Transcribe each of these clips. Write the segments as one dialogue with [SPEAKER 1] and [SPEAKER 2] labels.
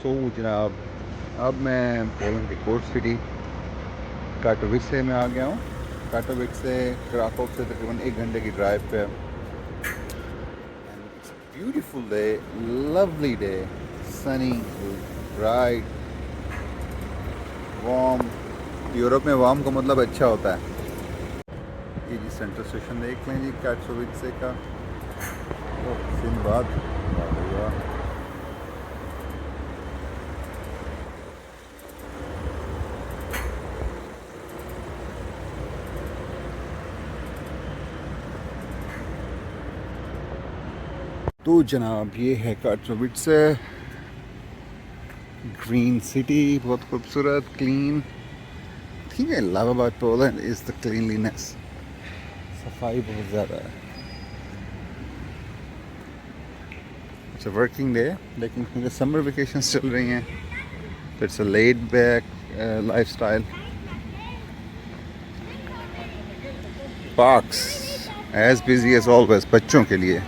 [SPEAKER 1] जनाब, अब मैं पोलैंड की कोर्ट सिटी काटोविce में आ गया हूँ। काटोविce से क्राकोव से तकरीबन 1 घंटे की ड्राइव पे। Beautiful day, lovely day, Sunny, bright, warm. Europe में वार्म का मतलब अच्छा होता है। ये जी सेंट्रल स्टेशन देख लें जी काटोविce का। तो सिंबाद, वाह। तो जनाब ये है काटोविce, ग्रीन सिटी, बहुत खूबसूरत, क्लीन। ठीक है, love about Poland is the cleanliness. सफाई बहुत ज़्यादा है। इट्स अ वर्किंग डे, लेकिन क्योंकि समर वेकेशंस चल रही हैं तो it's a laid back lifestyle. Parks as busy as always बच्चों के लिए।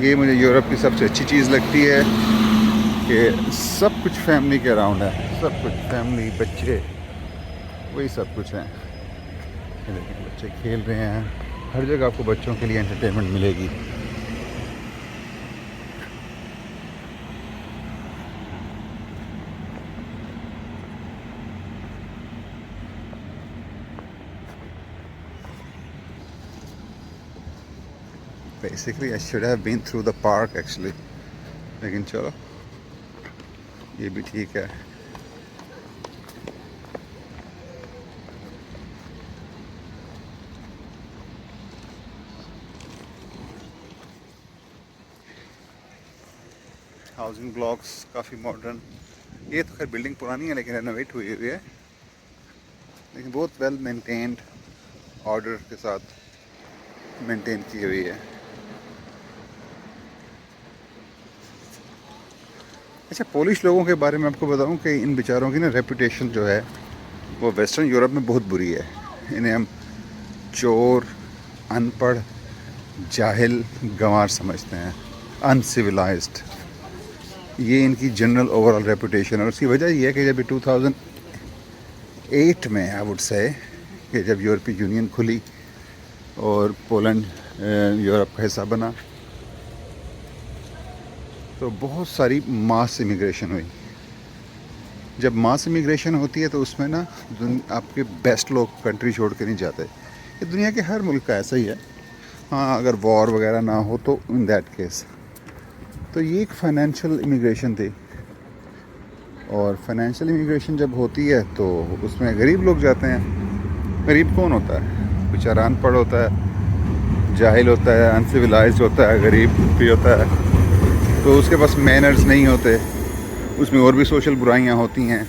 [SPEAKER 1] ये मुझे यूरोप की सबसे अच्छी चीज़ लगती है कि सब कुछ फैमिली के अराउंड है। सब कुछ फैमिली, बच्चे, वही सब कुछ है। ये देखें, बच्चे खेल रहे हैं। हर जगह आपको बच्चों के लिए एंटरटेनमेंट मिलेगी। Basically I should have been through the park actually, लेकिन चलो ये भी ठीक है। हाउसिंग ब्लॉक्स काफ़ी मॉडर्न। ये तो खैर बिल्डिंग पुरानी है लेकिन रेनोवेट हुई हुई है, लेकिन बहुत वेल मेंटेन्ड, ऑर्डर के साथ मेंटेन की हुई है। अच्छा, पोलिश लोगों के बारे में आपको बताऊं कि इन बेचारों की ना रेपुटेशन जो है वो वेस्टर्न यूरोप में बहुत बुरी है। इन्हें हम चोर, अनपढ़, जाहिल, गंवार समझते हैं, अनसिविलाइज्ड। ये इनकी जनरल ओवरऑल रेपुटेशन है। और उसकी वजह ये है कि जब 2008 में आई वुड से कि जब यूरोपीय यूनियन खुली और पोलैंड यूरोप का हिस्सा बना तो बहुत सारी मास इमिग्रेशन हुई। जब मास इमिग्रेशन होती है तो उसमें ना आपके बेस्ट लोग कंट्री छोड़ के नहीं जाते। ये दुनिया के हर मुल्क का ऐसा ही है। हाँ, अगर वॉर वगैरह ना हो तो इन दैट केस। तो ये एक फाइनेंशियल इमिग्रेशन थी, और फाइनेंशियल इमिग्रेशन जब होती है तो उसमें गरीब लोग जाते हैं। गरीब कौन होता है? बेचारा अनपढ़ होता है, जाहिल होता है, अनसिविलाइज्ड होता है, गरीब भी होता है, तो उसके पास मैनर्स नहीं होते। उसमें और भी सोशल बुराइयां होती हैं,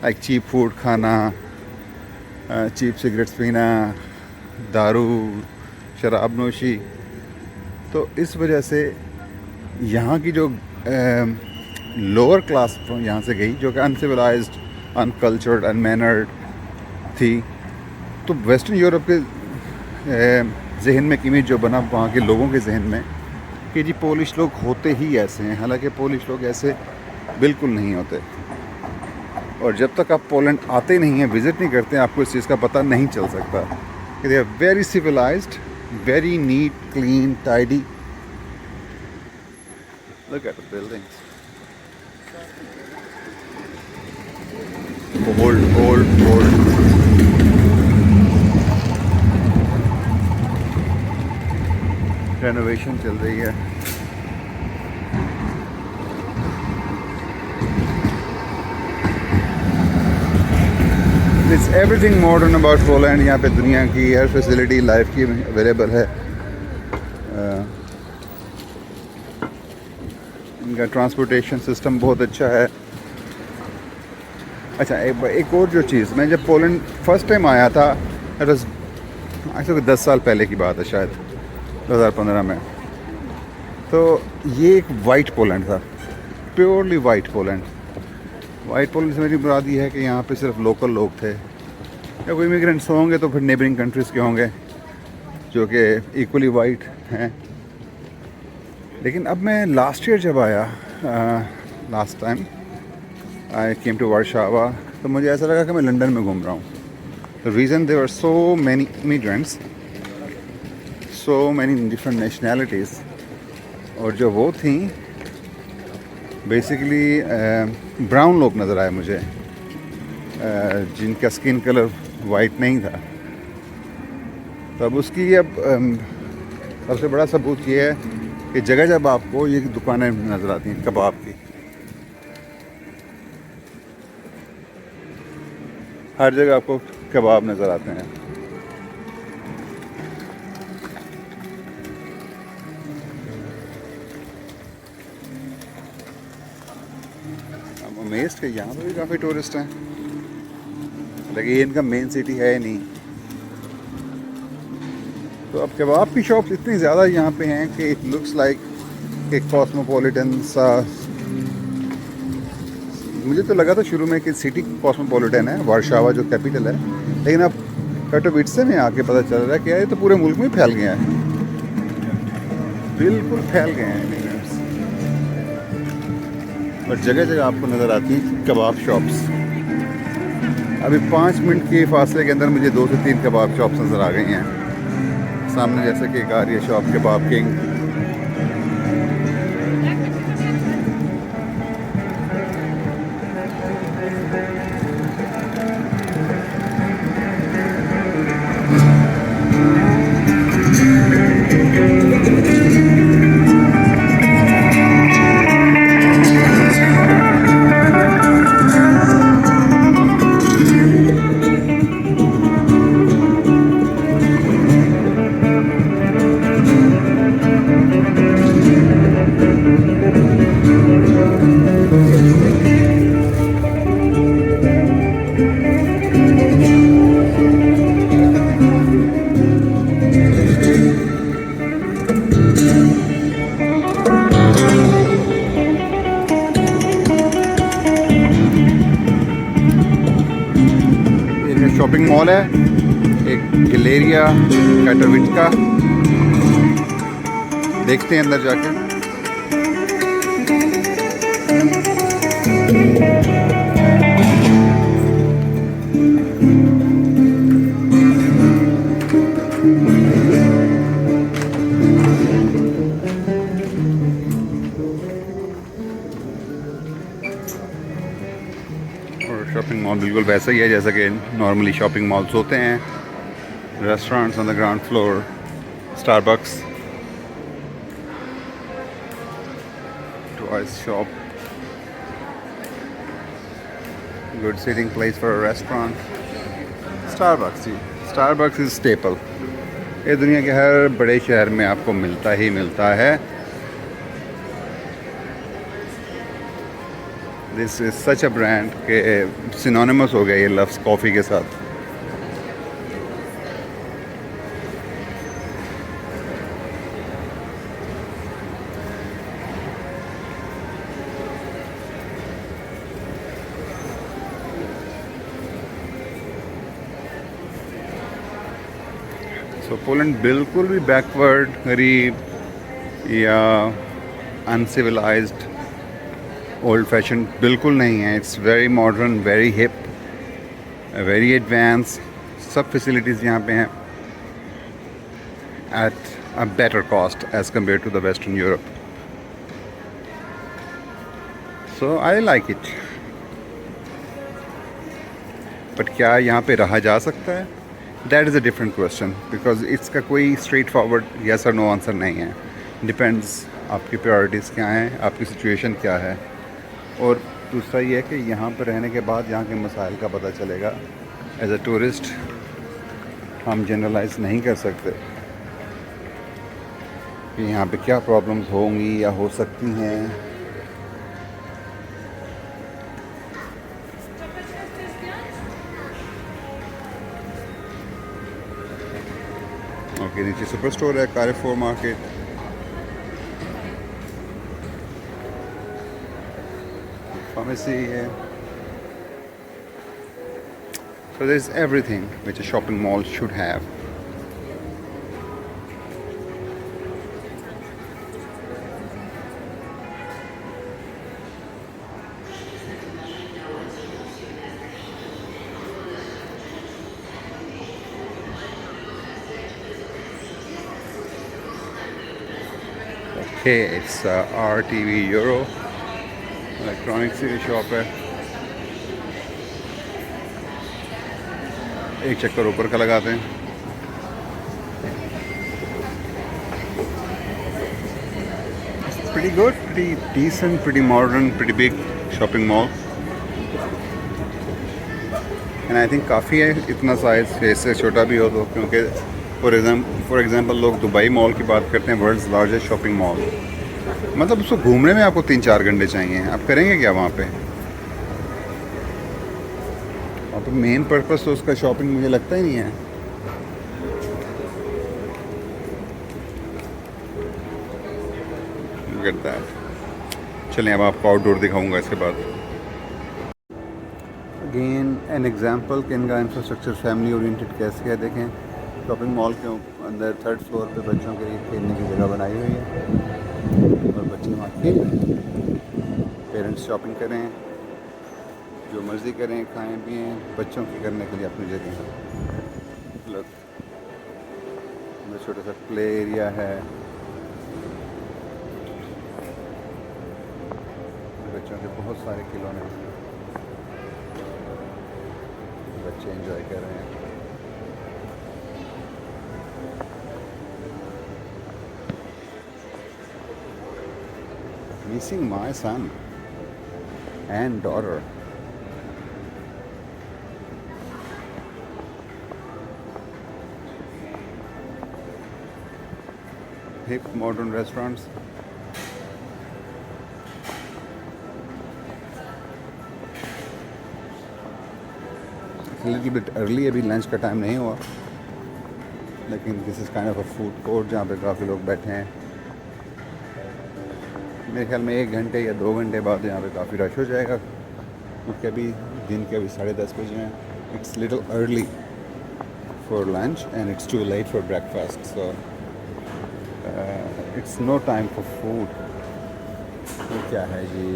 [SPEAKER 1] लाइक चीप फूड खाना, चीप सिगरेट्स पीना, दारू, शराब नोशी। तो इस वजह से यहाँ की जो लोअर क्लास यहाँ से गई, जो कि अनसिविलाइज्ड, अनकल्चर्ड, अनमैनर्ड थी, तो वेस्टर्न यूरोप के जहन में एक इमेज जो बना वहाँ के लोगों के जहन में कि जी पोलिश लोग होते ही ऐसे हैं। हालांकि पोलिश लोग ऐसे बिल्कुल नहीं होते। और जब तक आप पोलैंड आते नहीं हैं, विज़िट नहीं करते हैं, आपको इस चीज़ का पता नहीं चल सकता कि they are very civilised, very neat, clean, tidy. Look at the buildings. Old. Renovation चल रही है। It's everything modern about Poland। यहाँ पे दुनिया की हर फैसिलिटी लाइफ की अवेलेबल है। इनका ट्रांसपोर्टेशन सिस्टम बहुत अच्छा है। अच्छा, एक और जो चीज़, मैं जब पोलैंड फर्स्ट टाइम आया था, ऐसे 10 साल पहले की बात है शायद, 2015 में। तो ये एक वाइट पोलैंड था, purely white Poland. White Poland से मेरी मुराद ये है कि यहाँ पे सिर्फ लोकल लोग थे, या कोई इमिग्रेंट्स होंगे तो फिर नेबरिंग कंट्रीज़ के होंगे जो कि इक्वली वाइट हैं। लेकिन अब मैं लास्ट ईयर जब आया last time I came to Warszawa, तो मुझे ऐसा लगा कि मैं लंदन में घूम रहा हूँ. The reason there were so many immigrants, so many different nationalities, और जो वो थी बेसिकली ब्राउन लोग नज़र आए मुझे, जिनका स्किन कलर वाइट नहीं था. तब उसकी अब सबसे बड़ा सबूत ये है कि जगह जब आपको ये दुकानें नज़र आती हैं कबाब की, हर जगह आपको कबाब नज़र आते हैं. अब अमेज़्ड कि यहाँ पर भी काफ़ी टूरिस्ट हैं, लेकिन ये इनका मेन सिटी है नहीं. तो अब कबाब की शॉप्स इतनी ज़्यादा यहाँ पे हैं कि इट लुक्स लाइक एक कॉस्मोपॉलिटन सा. मुझे तो लगा था शुरू में कि सिटी कॉस्मोपॉलिटन है, वार्शावा जो कैपिटल है, लेकिन अब कटोविट्से में आके पता चल रहा है कि ये तो पूरे मुल्क में फैल गया है, बिल्कुल फैल गए हैं इमिग्रेंट्स. और जगह जगह आपको नज़र आती हैं कबाब शॉप्स. अभी 5 मिनट के फासले के अंदर मुझे 2 से 3 कबाब शॉप्स नज़र आ गई हैं सामने, जैसे कि एक आ रही है शॉप कबाब किंग. शॉपिंग मॉल है एक गैलेरिया कैटोविट्का, देखते हैं अंदर जाके. शॉपिंग मॉल बिल्कुल वैसा ही है जैसा कि नॉर्मली शॉपिंग मॉल्स होते हैं. Restaurants on the ground floor, Starbucks, toys shop, good sitting place for a restaurant. Starbucks जी, स्टारबक्स इज स्टेपल. ये दुनिया के हर बड़े शहर में आपको मिलता ही मिलता है. This is such a brand के सिनोनिमस हो गया ये लव्स कॉफ़ी के साथ. तो पोलैंड बिल्कुल भी बैकवर्ड, गरीब या अनसिविलाइज्ड, ओल्ड फैशन बिल्कुल नहीं है. It's very modern, very hip, very advance. सब फैसिलिटीज़ यहाँ पे हैं at a better cost as compare to the western Europe. So I like it. But क्या यहाँ पे रहा जा सकता है? That is a different question, because इसका कोई स्ट्रेट फॉरवर्ड यस और नो आंसर नहीं है. डिपेंड्स आपकी प्रायोरिटीज़ क्या हैं, आपकी सिचुएशन क्या है. और दूसरा ये है कि यहाँ पर रहने के बाद यहाँ के मसाइल का पता चलेगा. एज अ टूरिस्ट हम जनरलाइज नहीं कर सकते कि यहाँ पे क्या प्रॉब्लम्स होंगी या हो सकती हैं. ओके, नीचे सुपर स्टोर है, कारफोर मार्केट. फार्मेसी है. So there's everything which a shopping mall should have. Okay, it's RTV euro electronics की शॉप है। एक चक्कर ऊपर का लगाते हैं। Pretty good, pretty decent, pretty modern, pretty big shopping mall. And I think काफ़ी है इतना साइज़, इससे छोटा भी हो तो, क्योंकि फॉर एग्ज़ाम्पल लोग दुबई मॉल की बात करते हैं, वर्ल्ड्स लार्जेस्ट शॉपिंग मॉल। मतलब उसको घूमने में आपको 3-4 घंटे चाहिए। आप करेंगे क्या वहाँ पे? और तो मेन पर्पस तो उसका शॉपिंग मुझे लगता ही नहीं है। करता है। चलें, अब आपको आउटडोर दिखाऊंगा इसके बाद। अगेन एन एग्जांपल कि इनका इंफ्रास्ट्रक्चर फैमिली ओरिएंटेड कैसे है। देखें, शॉपिंग मॉल के अंदर 3rd फ्लोर पे बच्चों के लिए खेलने की जगह बनाई हुई है और बच्चे वहाँ खेल रहे हैं। पेरेंट्स शॉपिंग करें, जो मर्ज़ी करें, खाएं पिएं, बच्चों की करने के लिए अपनी जगह है। लोग छोटा सा प्ले एरिया है, बच्चों के बहुत सारे खिलौने बच्चे एंजॉय कर रहे हैं। Missing my son and daughter. Hip modern restaurants. Little bit early, अभी लंच का टाइम नहीं हुआ, लेकिन this is kind of a food court जहाँ पे काफ़ी लोग बैठे हैं। मेरे ख्याल में 1 घंटे या 2 घंटे बाद यहाँ पे काफ़ी रश हो जाएगा, क्योंकि अभी दिन के 10:30 बजे हैं। It's little early for lunch and it's too late for breakfast, so it's no time for food. तो क्या है जी?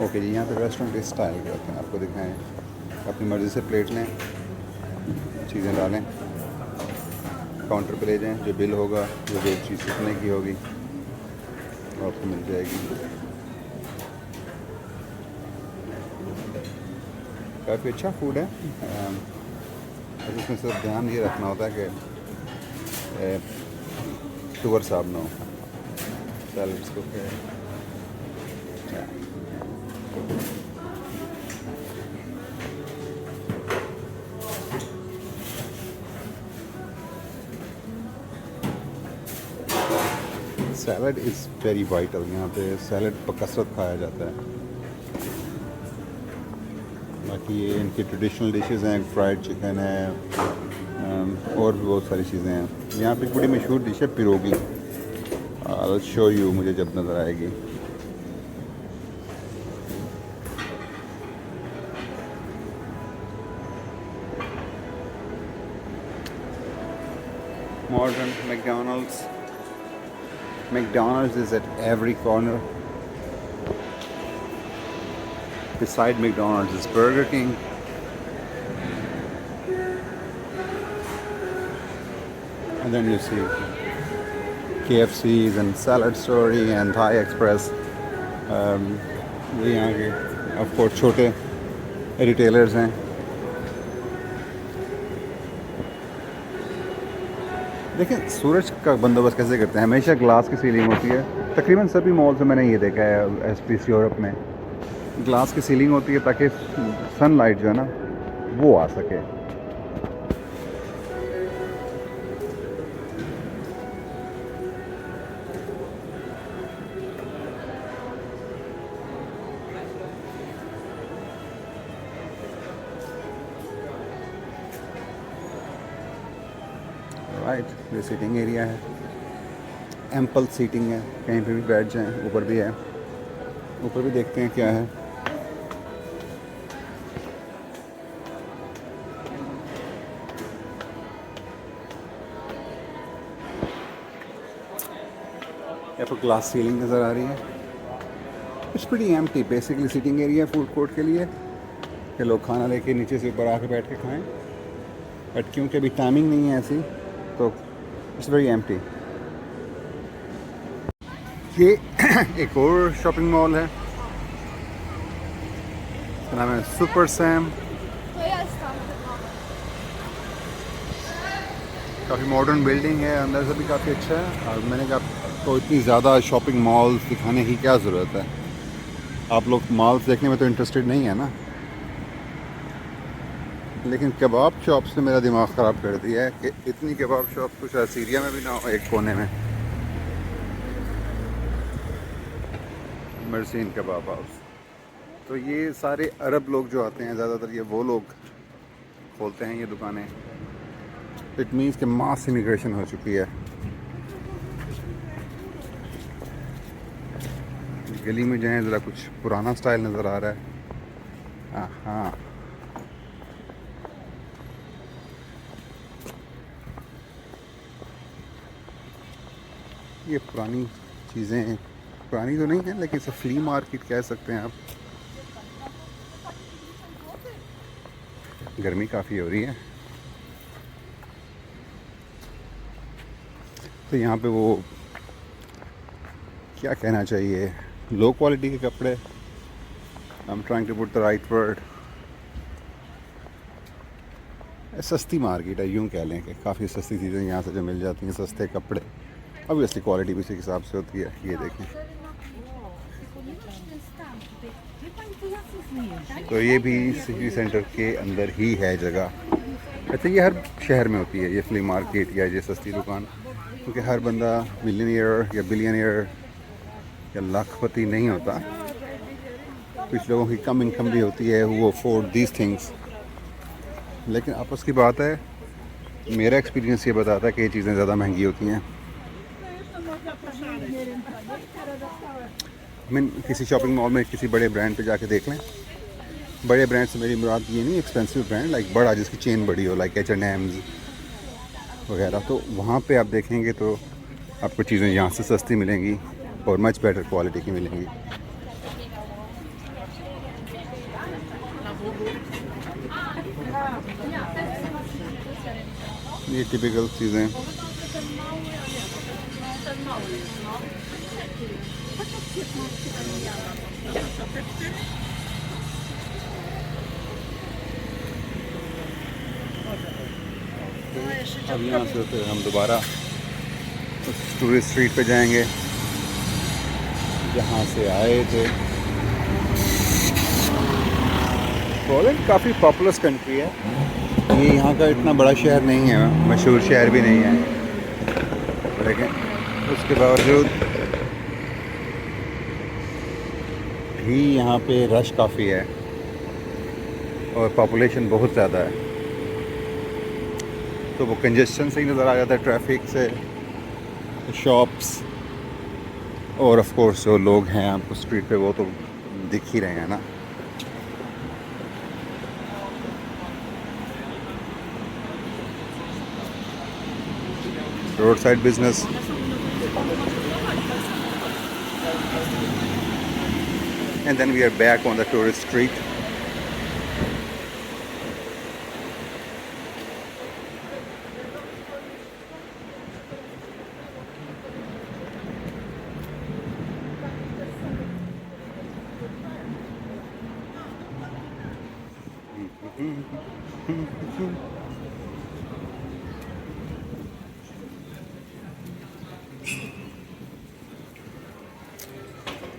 [SPEAKER 1] ओके जी, यहाँ पे रेस्टोरेंट इस स्टाइल के होते हैं, आपको दिखाएं। अपनी मर्ज़ी से प्लेट लें, चीज़ें डालें, काउंटर पे ले जाएं, जो बिल होगा, जो चीज़ कितने की होगी आपको मिल जाएगी। काफ़ी अच्छा फूड है। इसमें सिर्फ ध्यान ये रखना होता है कि शुगर साहब ना हो सैलड्स को। Salad is very vital. यहाँ पे सैलड पर कसरत खाया जाता है। बाकी ये इनकी ट्रेडिशनल डिशेज़ हैं, फ्राइड चिकन है, और भी बहुत सारी चीज़ें हैं। यहाँ पे एक बड़ी मशहूर डिश है पिरोगी। I'll शो यू, मुझे जब नज़र आएगी। Modern McDonald's. McDonald's is at every corner. Beside McDonald's is Burger King. And then you see KFC's and Salad Story and Thai Express. ये यहाँ के ऑफ कोर्स छोटे रिटेलर्स हैं। देखें सूरज का बंदोबस्त कैसे करते हैं। हमेशा ग्लास की सीलिंग होती है, तकरीबन सभी मॉल से मैंने ये देखा है। एसपीसी यूरोप में ग्लास की सीलिंग होती है ताकि सनलाइट जो है ना वो आ सके। राइट, ये सीटिंग एरिया है, एम्पल सीटिंग है, कहीं पे भी बैठ जाएं। ऊपर भी है, ऊपर भी देखते हैं क्या है। यहाँ पर ग्लास सीलिंग नज़र आ रही है। It's pretty empty, basically seating area food court के लिए कि लोग खाना लेके नीचे से ऊपर आके बैठ के खाएं। बट क्योंकि अभी टाइमिंग नहीं है ऐसी, तो इट्स वेरी एम्प्टी। ये एक और शॉपिंग मॉल है, इसका नाम है सुपर सैम। काफ़ी मॉडर्न बिल्डिंग है, अंदर से भी काफ़ी अच्छा है। और मैंने कहा आपको इतनी ज़्यादा शॉपिंग मॉल्स दिखाने की क्या ज़रूरत है, आप लोग मॉल्स देखने में तो इंटरेस्टेड नहीं है ना। लेकिन कबाब शॉप्स ने मेरा दिमाग ख़राब कर दिया है कि इतनी कबाब शॉप कुछ सीरिया में भी ना हो एक कोने में। मर्सीन कबाब हाउस, तो ये सारे अरब लोग जो आते हैं ज़्यादातर, ये वो लोग खोलते हैं ये दुकानें। इट मीन्स कि मास इमिग्रेशन हो चुकी है। गली में जाएं, ज़रा कुछ पुराना स्टाइल नज़र आ रहा है। हाँ, ये पुरानी चीज़ें, पुरानी तो नहीं है लेकिन इसे फ्ली मार्केट कह सकते हैं आप। गर्मी काफ़ी हो रही है, तो यहाँ पे वो क्या कहना चाहिए, लो क्वालिटी के कपड़े, I am trying to put the right word, सस्ती मार्केट है यूँ कह लें कि काफ़ी सस्ती चीज़ें यहाँ से जो मिल जाती हैं, सस्ते कपड़े। ऑब्वियसली क्वालिटी भी उसी हिसाब से होती है। ये देखिए, तो ये भी सिटी सेंटर के अंदर ही है जगह। अच्छा, ये हर शहर में होती है ये फ्ली मार्केट या ये सस्ती दुकान, क्योंकि हर बंदा मिलियनियर या बिलियनियर या लाखपति नहीं होता। कुछ लोगों की कम इनकम भी होती है, वो अफोर्ड दीज थिंग्स। लेकिन आपस की बात है, मेरा एक्सपीरियंस ये बताता है कि ये चीज़ें ज़्यादा महंगी होती हैं। मैं किसी शॉपिंग मॉल में किसी बड़े ब्रांड पे जाके देख लें। बड़े ब्रांड से मेरी मुराद ये नहीं एक्सपेंसिव ब्रांड, लाइक बड़ा जिसकी चेन बड़ी हो, लाइक H&M's वगैरह, तो वहाँ पे आप देखेंगे तो आपको चीज़ें यहाँ से सस्ती मिलेंगी और मच बेटर क्वालिटी की मिलेंगी। ये टिपिकल चीज़ें। अब यहाँ से फिर हम दोबारा उस टूरिस्ट स्ट्रीट पे जाएंगे जहाँ से आए थे। पोलैंड काफ़ी पॉपुलस कंट्री है, ये यहाँ का इतना बड़ा शहर नहीं है, मशहूर शहर भी नहीं है, लेकिन उसके बावजूद भी यहाँ पे रश काफ़ी है और पॉपुलेशन बहुत ज़्यादा है, तो वो कंजेशन से ही नज़र आ जाता है, ट्रैफिक से, शॉप्स और ऑफ कोर्स जो लोग हैं आपको स्ट्रीट पे वो तो दिख ही रहे हैं ना। Road side business, and then we are back on the tourist street.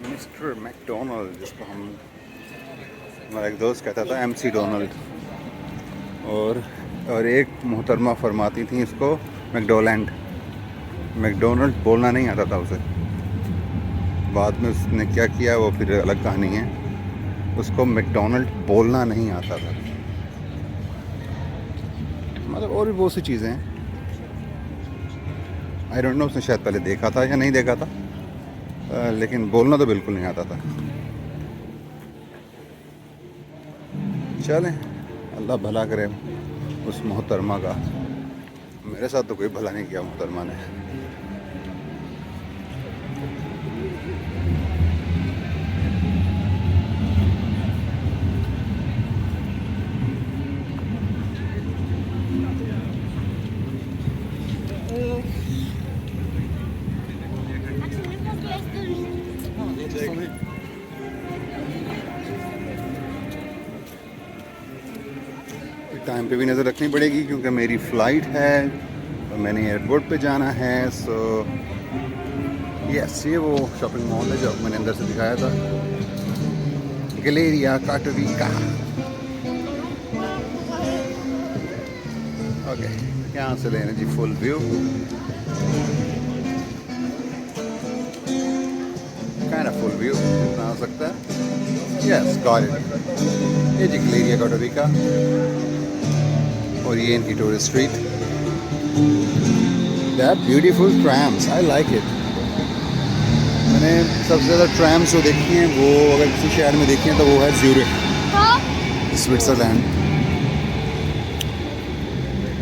[SPEAKER 1] Mister McDonald, जिसको हम, हमारा एक दोस्त कहता था MC डोनाल्ड, और एक मोहतरमा फरमाती थी इसको मैकडोलैंड। मैकडोनल्ड बोलना नहीं आता था उसे, बाद में उसने क्या किया वो फिर अलग कहानी है, उसको मैकडोनल्ड बोलना नहीं आता था। मतलब और भी बहुत सी चीज़ें हैं, आई डोंट नो उसने शायद पहले देखा था या नहीं देखा था, लेकिन बोलना तो बिल्कुल नहीं आता था। चलें, अल्लाह भला करे उस मोहतरमा का, मेरे साथ तो कोई भला नहीं किया मोहतरमा ने। टाइम पे भी नज़र रखनी पड़ेगी क्योंकि मेरी फ़्लाइट है और मैंने एयरपोर्ट पे जाना है। सो यस, ये वो शॉपिंग मॉल है जो मैंने अंदर से दिखाया था, गैलेरिया काटोविका। ओके, यहाँ से लेना जी full view, kind of full view जितना हो सकता है। यस गॉट इट, ये जी गैलेरिया काटोविका और ये इनकी tourist street. They are beautiful trams, I like it. मैंने सबसे ज़्यादा ट्रैम्स जो देखी हैं वो अगर किसी शहर में देखी हैं तो वो है ज़्यूरिख, स्विट्ज़रलैंड।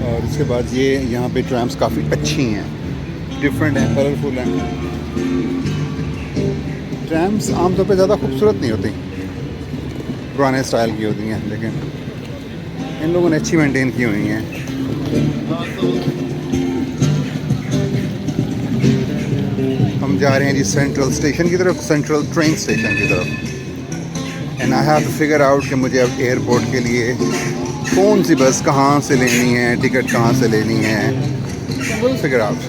[SPEAKER 1] और उसके बाद ये यहाँ पे ट्रैम्स काफ़ी अच्छी हैं, डिफरेंट हैं, कलरफुल हैं। ट्रैम्स आमतौर पे ज़्यादा खूबसूरत नहीं होती, पुराने स्टाइल की होती हैं, लेकिन इन लोगों ने अच्छी मेंटेन की हुई हैं। हम जा रहे हैं जी सेंट्रल स्टेशन की तरफ, सेंट्रल ट्रेन स्टेशन की तरफ। And I have to figure out कि मुझे अब एयरपोर्ट के लिए कौन सी बस कहाँ से लेनी है, टिकट कहाँ से लेनी है, विल फिगर आउट।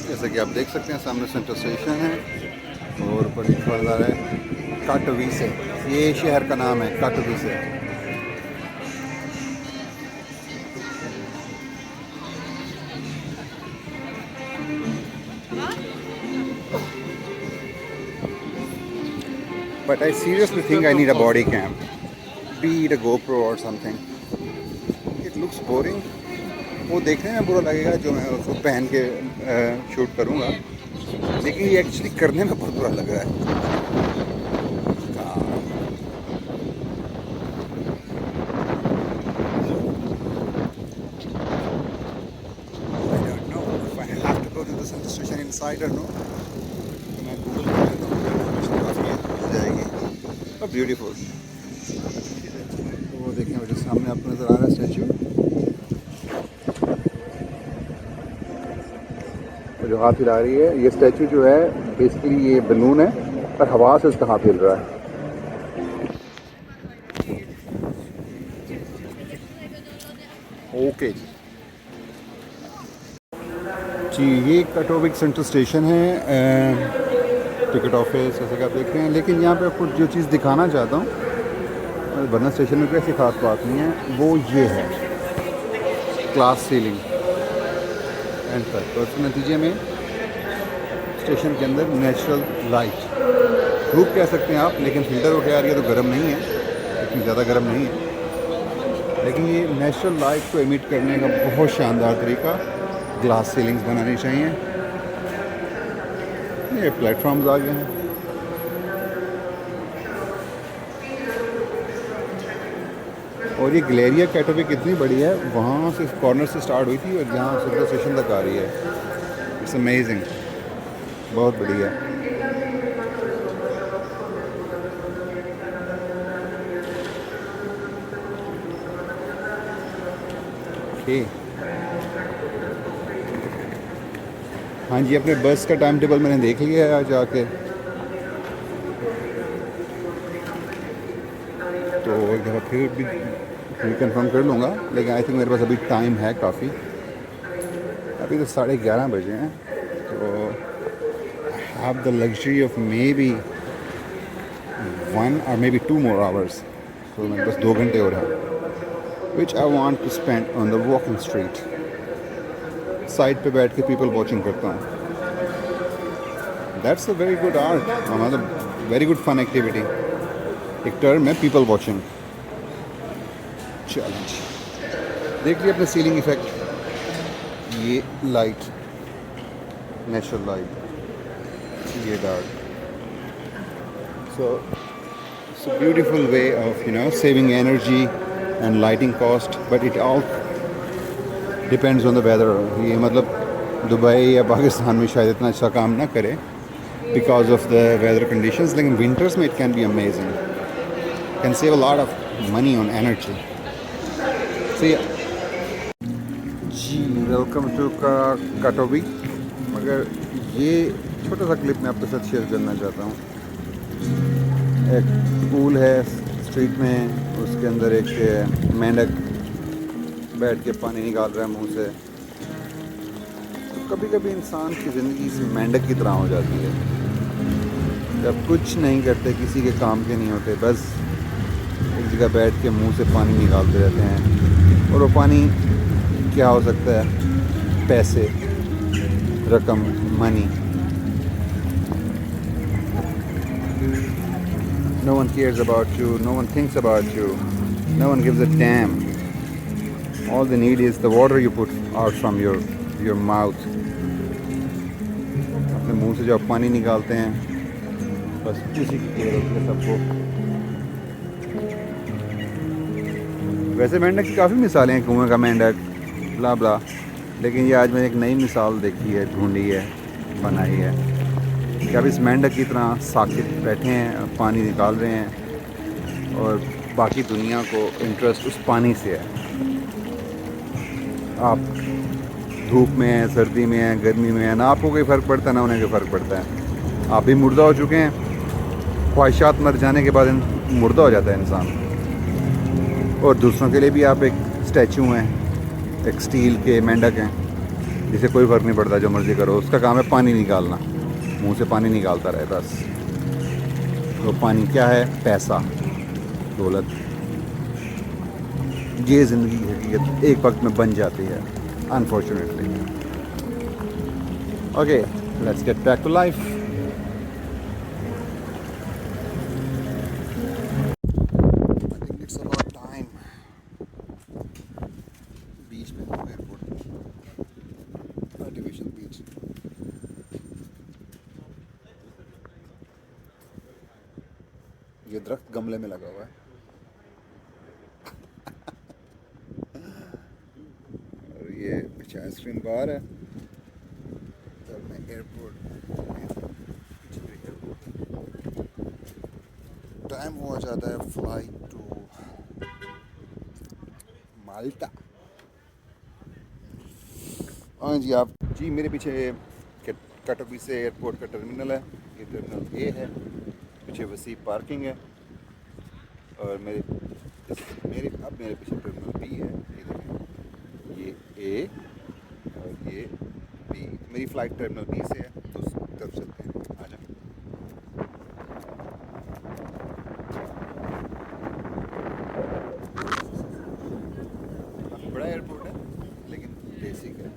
[SPEAKER 1] जैसे कि आप देख सकते हैं सामने सेंट्रल स्टेशन है और ऊपर लिखा जा रहा है काटोविसे, ये शहर का नाम है काटोविसे। But I seriously think I need a body cam, be it a GoPro or something. It looks boring. वो देखने में बुरा लगेगा जो मैं उसको पहन के शूट करूँगा, लेकिन ये एक्चुअली करने में बहुत बुरा लग रहा है। I don't know if I have to go to the central station inside or no. तो मैं गूगल कर लेता हूँ, काफ़ी हो जाएगी। और ब्यूटीफुल, तो वो देखें वो जो सामने आपको नज़र आ रहा है स्टैचू, जो हाथ हिला रही है, ये स्टैचू जो है बेसिकली ये बलून है और हवा से उसका हाथ हिल रहा है। ओके जी, ये काटोविक सेंट्रल स्टेशन है, टिकट ऑफिस जैसे कि आप देख रहे हैं। लेकिन यहाँ पे आपको जो चीज़ दिखाना चाहता हूँ, वरना स्टेशन में कोई ऐसी खास बात नहीं है, वो ये है ग्लास सीलिंग एंड तक। तो इसके नतीजे में स्टेशन के अंदर नेचुरल लाइट, धूप कह सकते हैं आप, लेकिन फिल्टर होकर आ रही है तो गर्म नहीं है, इतनी ज़्यादा गर्म नहीं है, लेकिन ये नेचुरल लाइट को एमिट करने का बहुत शानदार तरीका ग्लास सीलिंग्स बनानी चाहिए। ये प्लेटफॉर्म्स आ गए हैं। और ये गैलेरिया काटोविक कितनी बड़ी है, वहाँ से कॉर्नर से स्टार्ट हुई थी और यहाँ सेंट्रल स्टेशन तक आ रही है। इट्स अमेजिंग, बहुत बढ़िया। ओके, हाँ जी, अपने बस का टाइम टेबल मैंने देख लिया है आज आके, तो एक दफ़ा फिर भी कंफर्म कर लूँगा, लेकिन आई थिंक मेरे पास अभी टाइम है काफ़ी। अभी तो 11:30 बजे हैं, तो I have the luxury of may be 1 or maybe 2 more hours, तो मेरे पास 2 घंटे और हैं, which I want to spend on the walking street. Side पे बैठ के पीपल वॉचिंग करता हूँ। That's a very good art, मतलब वेरी गुड फन एक्टिविटी। एक टर्म है पीपल वॉचिंग। चैलेंज देख लिया अपने सीलिंग इफेक्ट, ये लाइट नेचुरल लाइट, ये dark. So beautiful way of saving energy and lighting cost, but it all depends on the weather. ये मतलब दुबई या पाकिस्तान में शायद इतना अच्छा काम ना करे because of the weather conditions, लेकिन winters में it can be amazing, can save a lot of money on energy. So yeah जी, वेलकम टू काटोवी। मगर ये छोटा सा क्लिप मैं आपके साथ शेयर करना चाहता हूँ। एक पूल है स्ट्रीट में, उसके अंदर एक मेंढक बैठ के पानी निकाल रहा है मुंह से। तो कभी कभी इंसान की ज़िंदगी इस मेंढक की तरह हो जाती है, जब कुछ नहीं करते, किसी के काम के नहीं होते, बस एक जगह बैठ के मुंह से पानी निकालते रहते हैं। और वो पानी क्या हो सकता है? पैसे, रकम, money. No one cares about you, no one thinks about you, no one gives a damn. All they need is the water you put out from your mouth. अपने मुंह से जो आप पानी निकालते हैं, बस उसी की केयर होती है सबको। वैसे मेंढक की काफ़ी मिसालें हैं, कुएं का मेंढक, ब्ला ब्ला, लेकिन ये आज मैंने एक नई मिसाल देखी है, ढूंढी है, बनाई है कि आप इस मेंढक की तरह साकित बैठे हैं, पानी निकाल रहे हैं और बाकी दुनिया को इंटरेस्ट उस पानी से है। आप धूप में हैं, सर्दी में हैं, गर्मी में हैं, ना आपको कोई फ़र्क पड़ता है ना उन्हें कोई फ़र्क पड़ता है। आप भी मुर्दा हो चुके हैं, ख्वाहिशात मर जाने के बाद मुर्दा हो जाता है इंसान। और दूसरों के लिए भी आप एक स्टैचू हैं, एक स्टील के मेंढक हैं, जिसे कोई फ़र्क नहीं पड़ता, जो मर्ज़ी करो। उसका काम है पानी निकालना, मुंह से पानी निकालता रहे बस। तो पानी क्या है? पैसा, दौलत। ये ज़िंदगी की हकीकत एक वक्त में बन जाती है, unfortunately. Okay, let's get back to life. Beach पे एयरपोर्ट, आर्टिफिशियल बीच। ये दरख्त गमले में लगा हुआ है और ये पीछे आइसक्रीम बार है। तब मैं एयरपोर्ट, टाइम हुआ जाता है फ्लाइट टू माल्टा। हाँ जी, आप जी मेरे पीछे काटोवी से एयरपोर्ट का टर्मिनल है। ये टर्मिनल ए है, पीछे वसी पार्किंग है और मेरे पीछे टर्मिनल बी है। ये देखें, ये ए और ये बी। मेरी फ़्लाइट टर्मिनल बी से है, तो उस तरफ चलते हैं। आ जाओ। बड़ा एयरपोर्ट है लेकिन बेसिक है।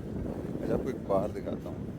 [SPEAKER 1] मैं आपको एक बार दिखाता हूँ।